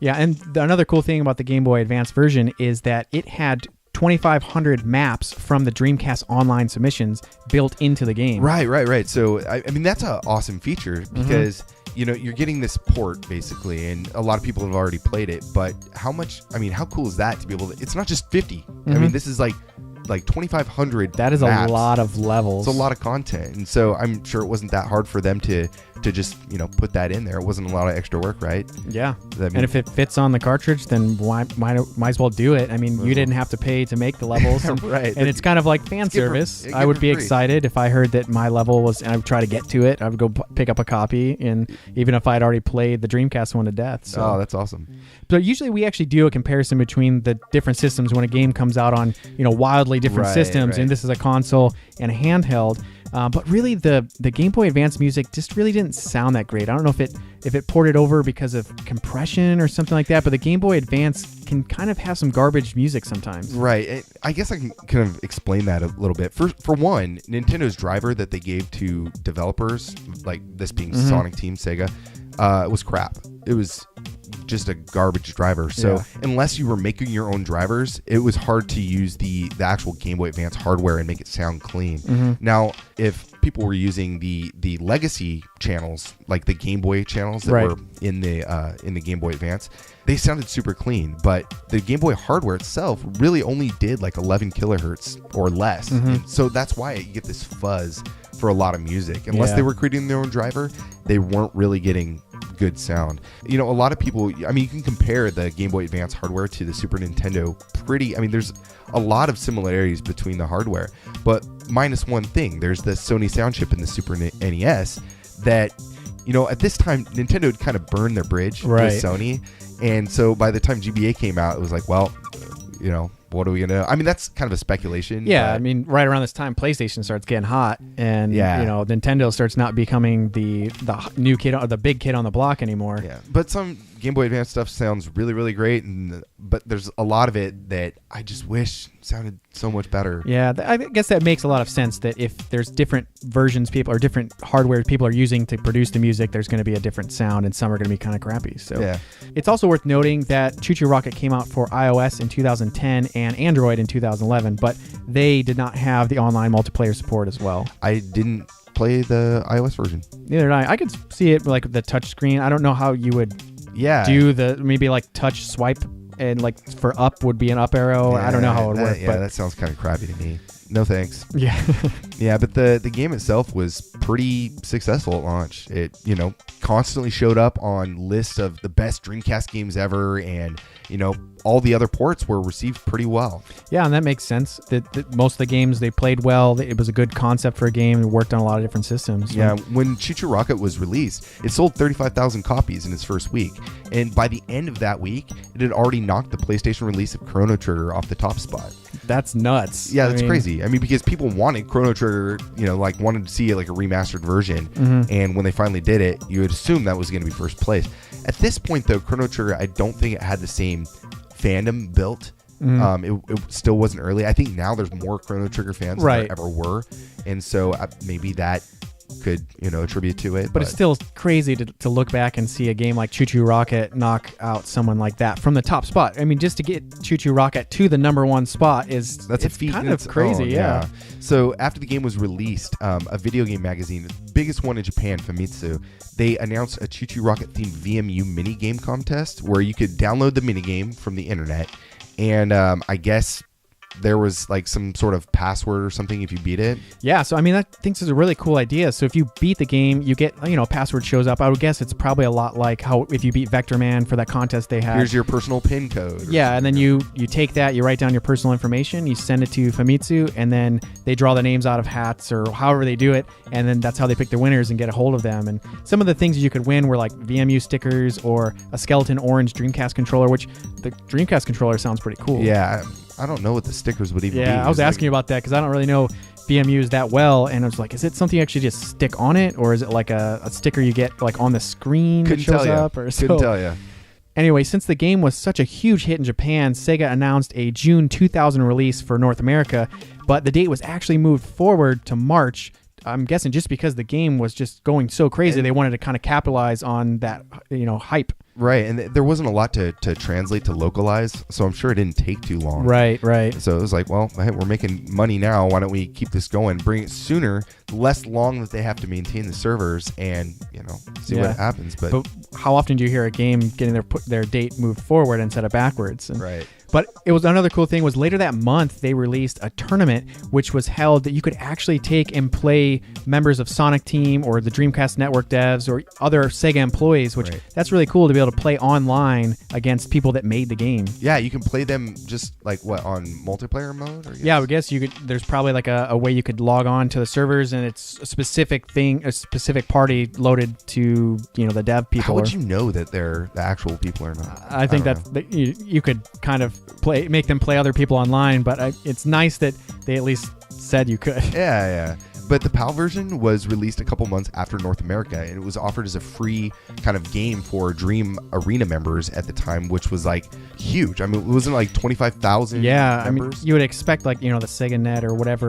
Yeah, and another cool thing about the Game Boy Advance version is that it had 2,500 maps from the Dreamcast online submissions built into the game. Right. So, I mean, that's an awesome feature because, you're getting this port, basically, and a lot of people have already played it, but how cool is that to be able to... It's not just 50. I mean, this is like 2,500 That is maps. A lot of levels. It's a lot of content, and so I'm sure it wasn't that hard for them to just put that in there. It wasn't a lot of extra work, right? Yeah. And if it fits on the cartridge, then might as well do it. I mean, you didn't have to pay to make the levels, right? And it's kind of like fan service. I would be excited if I heard that my level was, and I would try to get to it. I would go pick up a copy, and even if I'd already played the Dreamcast one to death. So. Oh, that's awesome. But usually we actually do a comparison between the different systems when a game comes out on wildly different systems, and this is a console and a handheld. But really, the Game Boy Advance music just really didn't sound that great. I don't know if it ported over because of compression or something like that, but the Game Boy Advance can kind of have some garbage music sometimes. Right. I guess I can kind of explain that a little bit. For one, Nintendo's driver that they gave to developers, like this being Sonic Team Sega, was crap. It was just a garbage driver. So unless you were making your own drivers, it was hard to use the actual Game Boy Advance hardware and make it sound clean. Now, if people were using the legacy channels, like the Game Boy channels that were in the Game Boy Advance, they sounded super clean. But the Game Boy hardware itself really only did like 11 kilohertz or less. And so that's why you get this fuzz for a lot of music. Unless they were creating their own driver, they weren't really getting good sound. A lot of people, I mean, you can compare the Game Boy Advance hardware to the Super Nintendo there's a lot of similarities between the hardware, but minus one thing. There's the Sony sound chip in the Super NES that, at this time, Nintendo had kind of burned their bridge with Sony, and so by the time GBA came out, it was like, well, what are we gonna? I mean, that's kind of a speculation. Yeah, I mean, right around this time, PlayStation starts getting hot, and Nintendo starts not becoming the new kid or the big kid on the block anymore. Yeah, but some Game Boy Advance stuff sounds really, really great, but there's a lot of it that I just wish sounded so much better. Yeah, I guess that makes a lot of sense. That if there's different versions people or different hardware people are using to produce the music, there's going to be a different sound, and some are going to be kind of crappy. So it's also worth noting that ChuChu Rocket came out for iOS in 2010 and Android in 2011, but they did not have the online multiplayer support as well. I didn't play the iOS version. Neither did I. I could see it like the touch screen. I don't know how you would do the maybe like touch swipe, and like for up would be an up arrow. I don't know how it would work. Yeah, that sounds kind of crappy to me. No thanks. Yeah. Yeah, but the game itself was pretty successful at launch. It, constantly showed up on lists of the best Dreamcast games ever, and, all the other ports were received pretty well. Yeah, and that makes sense. That most of the games, they played well. It was a good concept for a game. It worked on a lot of different systems. Yeah, when ChuChu Rocket was released, it sold 35,000 copies in its first week. And by the end of that week, it had already knocked the PlayStation release of Chrono Trigger off the top spot. That's nuts. Yeah, that's crazy. I mean, because people wanted Chrono Trigger, wanted to see like a remastered version. And when they finally did it, you would assume that was going to be first place. At this point, though, Chrono Trigger, I don't think it had the same fandom built. It still wasn't early. I think now there's more Chrono Trigger fans than there ever were. And so maybe that could, attribute to it. But it's still crazy to look back and see a game like ChuChu Rocket knock out someone like that from the top spot. I mean, just to get ChuChu Rocket to the number one spot that's a feat. Kind of crazy, yeah. So after the game was released, a video game magazine, the biggest one in Japan, Famitsu, they announced a ChuChu Rocket themed VMU mini game contest where you could download the mini game from the internet, and I guess there was like some sort of password or something if you beat it. Yeah, so I mean, I think this is a really cool idea. So if you beat the game, you get, a password shows up. I would guess it's probably a lot like how if you beat Vector Man for that contest they had. Here's your personal PIN code. Yeah, and then you take that, you write down your personal information, you send it to Famitsu, and then they draw the names out of hats or however they do it, and then that's how they pick the winners and get a hold of them. And some of the things you could win were like VMU stickers or a skeleton orange Dreamcast controller, which the Dreamcast controller sounds pretty cool. Yeah, I don't know what the stickers would even be. Yeah, I was asking you about that because I don't really know VMUs that well, and I was like, is it something you actually just stick on it, or is it like a sticker you get like on the screen that shows up? Couldn't tell you. Anyway, since the game was such a huge hit in Japan, Sega announced a June 2000 release for North America, but the date was actually moved forward to March. I'm guessing just because the game was just going so crazy, they wanted to kind of capitalize on that, hype. Right, and there wasn't a lot to translate to localize, so I'm sure it didn't take too long. Right. So it was like, well, hey, we're making money now. Why don't we keep this going, bring it sooner, less long that they have to maintain the servers, and see what happens. But how often do you hear a game getting their date moved forward instead of backwards? Right. But it was another cool thing was later that month they released a tournament which was held that you could actually take and play members of Sonic Team or the Dreamcast Network devs or other Sega employees, which that's really cool to be able to play online against people that made the game. Yeah, you can play them just like on multiplayer mode? Yeah, I guess you could. There's probably like a way you could log on to the servers and it's a specific party loaded to the dev people. How would you know that they're the actual people or not? I think that you could kind of make them play other people online, but it's nice that they at least said you could. Yeah. But the PAL version was released a couple months after North America, and it was offered as a free kind of game for Dream Arena members at the time, which was like huge. I mean, it wasn't like 25,000 members. I mean, you would expect like, the Sega Net or whatever.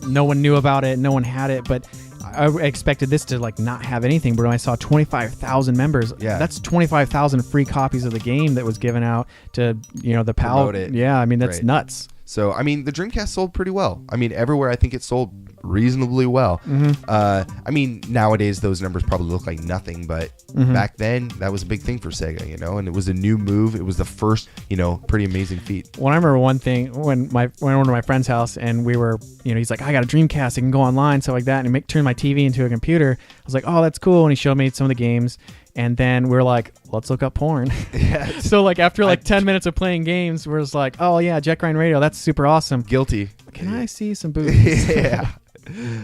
No one knew about it. No one had it, but I expected this to like not have anything, but when I saw 25,000 members, that's 25,000 free copies of the game that was given out to, the PAL. Promote it. Yeah, I mean, that's nuts. So, I mean, the Dreamcast sold pretty well. I mean, everywhere I think it sold reasonably well. I mean, nowadays those numbers probably look like nothing, but back then that was a big thing for Sega, and it was a new move. It was the first, pretty amazing feat. Well, I remember one thing when I went to my friend's house and we were, he's like, I got a Dreamcast, I can go online, stuff like that, and he turned my TV into a computer. I was like, oh, that's cool, and he showed me some of the games. And then we were like, let's look up porn. Yeah. So like after like 10 minutes of playing games, we're just like, oh yeah, Jet Grind Radio, that's super awesome. Guilty. Can I see some boobies? Yeah.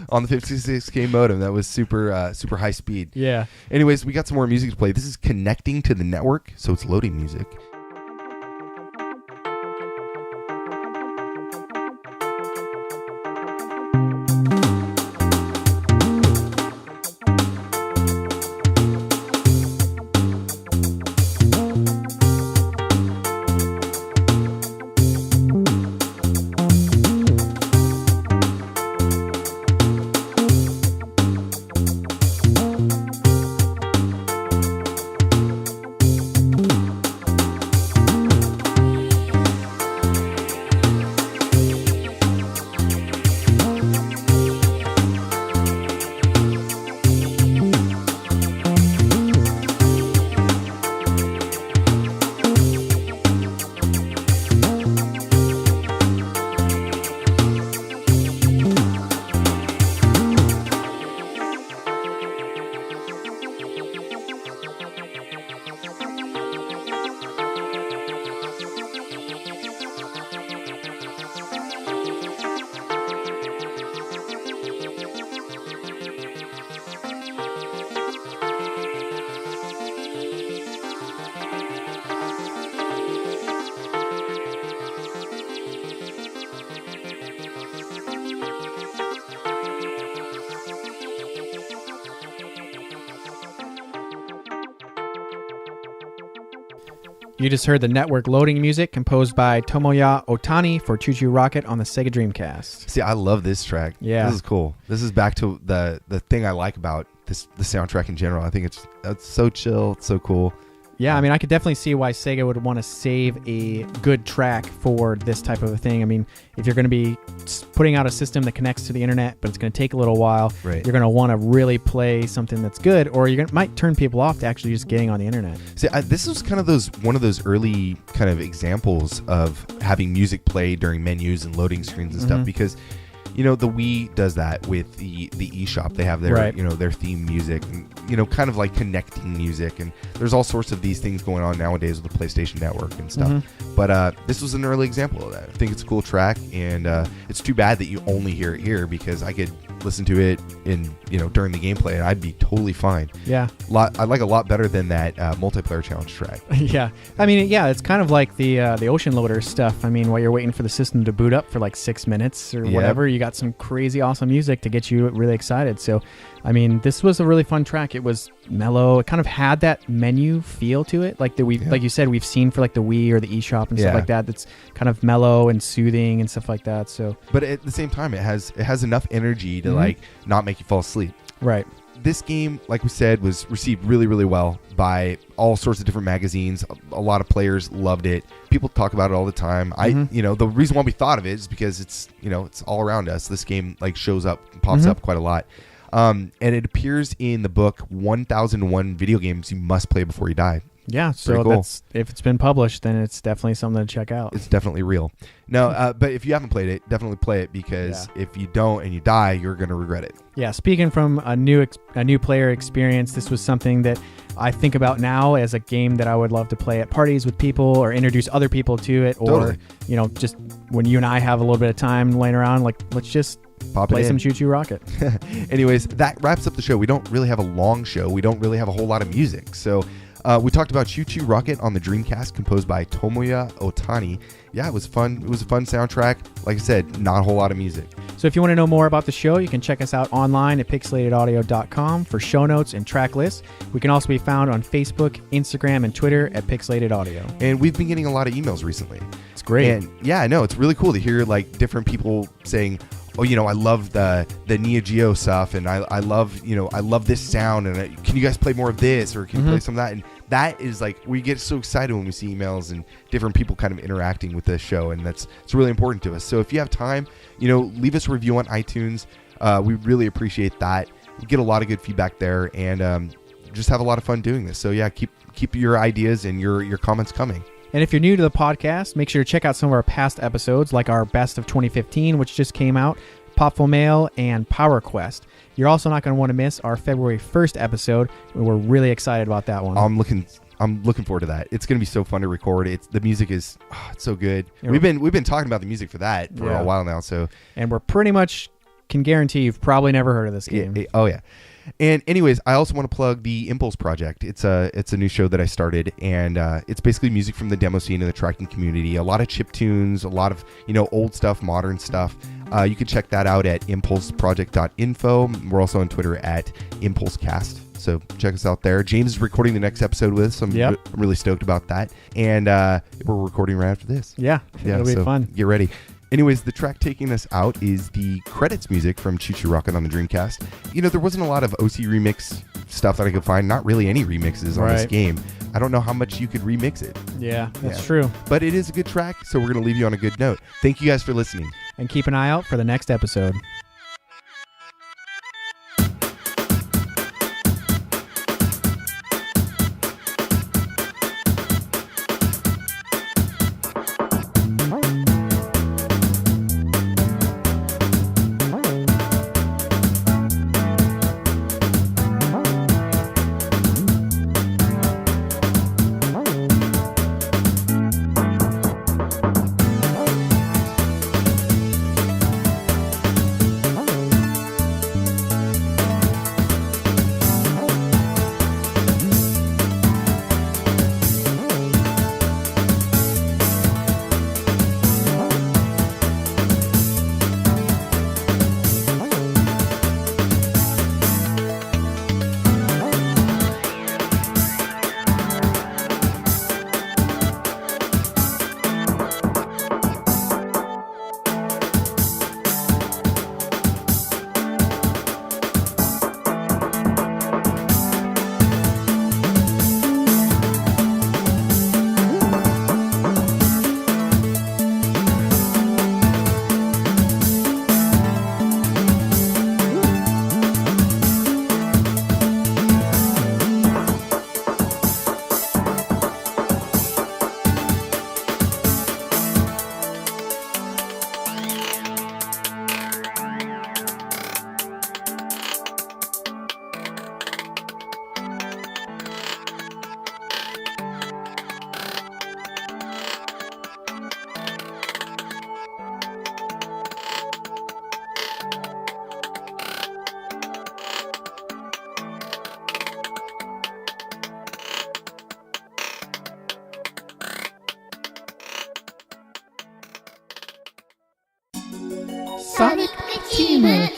On the 56K modem, that was super high speed. Yeah. Anyways, we got some more music to play. This is connecting to the network, so it's loading music. You just heard the network loading music composed by Tomoya Ohtani for ChuChu Rocket on the Sega Dreamcast. See, I love this track. Yeah. This is cool. This is back to the thing I like about the soundtrack in general. I think that's so chill. It's so cool. Yeah, I mean, I could definitely see why Sega would want to save a good track for this type of a thing. I mean, if you're going to be putting out a system that connects to the internet, but it's going to take a little while, you're going to want to really play something that's good, or you might turn people off to actually just getting on the internet. See, this was kind of one of those early kind of examples of having music play during menus and loading screens and stuff, because the Wii does that with the eShop. They have their their theme music, and kind of like connecting music, and there's all sorts of these things going on nowadays with the PlayStation Network and stuff. But this was an early example of that. I think it's a cool track, and it's too bad that you only hear it here, because I could listen to it in during the gameplay and I'd be totally fine. Yeah, I like a lot better than that multiplayer challenge track. Yeah, I mean, it's kind of like the Ocean Loader stuff. I mean, while you're waiting for the system to boot up for like 6 minutes or whatever, you got some crazy awesome music to get you really excited. So I mean, this was a really fun track. It was mellow. It kind of had that menu feel to it, like like you said, we've seen for like the Wii or the eShop and stuff like that. That's kind of mellow and soothing and stuff like that. So, but at the same time, it has enough energy to like not make you fall asleep. Right. This game, like we said, was received really, really well by all sorts of different magazines. A lot of players loved it. People talk about it all the time. The reason why we thought of it is because it's all around us. This game like shows up, pops up quite a lot. And it appears in the book 1001 video games you must play before you die. Yeah, so cool. If it's been published, then it's definitely something to check out. It's definitely real. No, but if you haven't played it, definitely play it, because if you don't and you die, you're going to regret it. Yeah, speaking from a new player experience, this was something that I think about now as a game that I would love to play at parties with people, or introduce other people to it, or just when you and I have a little bit of time laying around, like let's just play some ChuChu Rocket. Anyways, that wraps up the show. We don't really have a long show. We don't really have a whole lot of music. So we talked about ChuChu Rocket on the Dreamcast, composed by Tomoya Ohtani. Yeah, it was fun. It was a fun soundtrack. Like I said, not a whole lot of music. So if you want to know more about the show, you can check us out online at pixelatedaudio.com for show notes and track lists. We can also be found on Facebook, Instagram, and Twitter at Pixelated Audio. And we've been getting a lot of emails recently. It's great. And yeah, I know. It's really cool to hear like different people saying, oh, I love the Neo Geo stuff, and I love this sound, and can you guys play more of this, or can you play some of that? And that is like, we get so excited when we see emails and different people kind of interacting with the show, and it's really important to us. So if you have time, leave us a review on iTunes. We really appreciate that. We get a lot of good feedback there, and just have a lot of fun doing this. So yeah, keep your ideas and your comments coming. And if you're new to the podcast, make sure to check out some of our past episodes, like our Best of 2015, which just came out, Popful Mail, and Power Quest. You're also not going to want to miss our February 1st episode. We're really excited about that one. I'm looking forward to that. It's going to be so fun to record. The music is it's so good. We've been talking about the music for that for a while now. So, and we're pretty much can guarantee you've probably never heard of this game. Oh yeah. And anyways, I also want to plug the Impulse Project. It's a new show that I started, and it's basically music from the demo scene and the tracking community. A lot of chip tunes, a lot of old stuff, modern stuff. You can check that out at impulseproject.info. We're also on Twitter at ImpulseCast. So check us out there. James is recording the next episode with us. I'm really stoked about that. And we're recording right after this. Yeah, it'll be fun. Get ready. Anyways, the track taking us out is the credits music from ChuChu Rocket on the Dreamcast. There wasn't a lot of OC remix stuff that I could find. Not really any remixes on this game. I don't know how much you could remix it. Yeah, that's true. But it is a good track, so we're going to leave you on a good note. Thank you guys for listening. And keep an eye out for the next episode. Sonic Teamer.